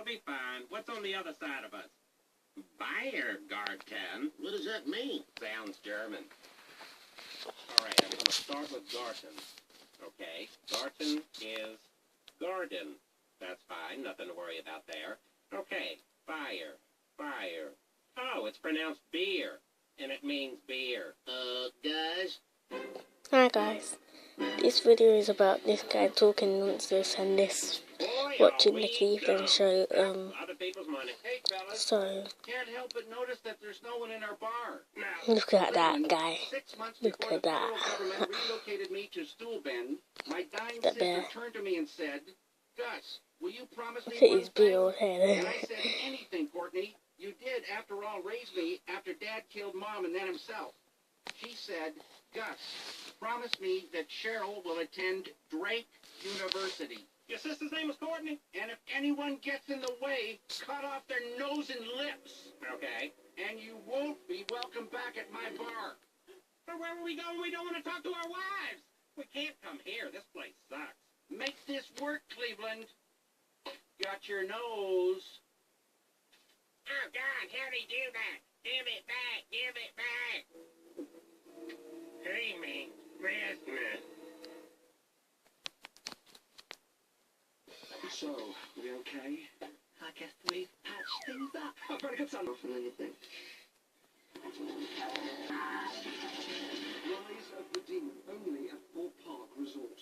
That'll be fine. What's on the other side of us? Bayergarten. What does that mean? Sounds German. All right, I'm going to start with Garten. Okay, Garten is garden. That's fine, nothing to worry about there. Okay, fire. Oh, it's pronounced beer, and it means beer. Guys? Hi guys, this video is about this guy talking nonsense and this watching the Cleveland show. So Can't help but notice that there's no one in our bar. look at that guy. 6 months Look before at the that. federal government relocated me to Stool Bend, my dying That sister bear. turned to me and said, "Gus, will you promise me Look at one his big old thing?" head. And I said, "Anything, Courtney. You did, after all, raise me after Dad killed Mom and then himself." She said, "Gus, promise me that Cheryl will attend Drake University. Your sister's name was Courtney? And if anyone gets in the way, cut off their nose and lips. Okay. And you won't be welcome back at my bar." But where will we go when we don't want to talk to our wives? We can't come here. This place sucks. Make this work, Cleveland. Got your nose. Oh, God, how'd he do that? Give it back. Hey, me. Christmas. So, we okay? I guess we've patched things up. I've got to get some off and anything. Rise of the Demon, only at Fort Park Resort.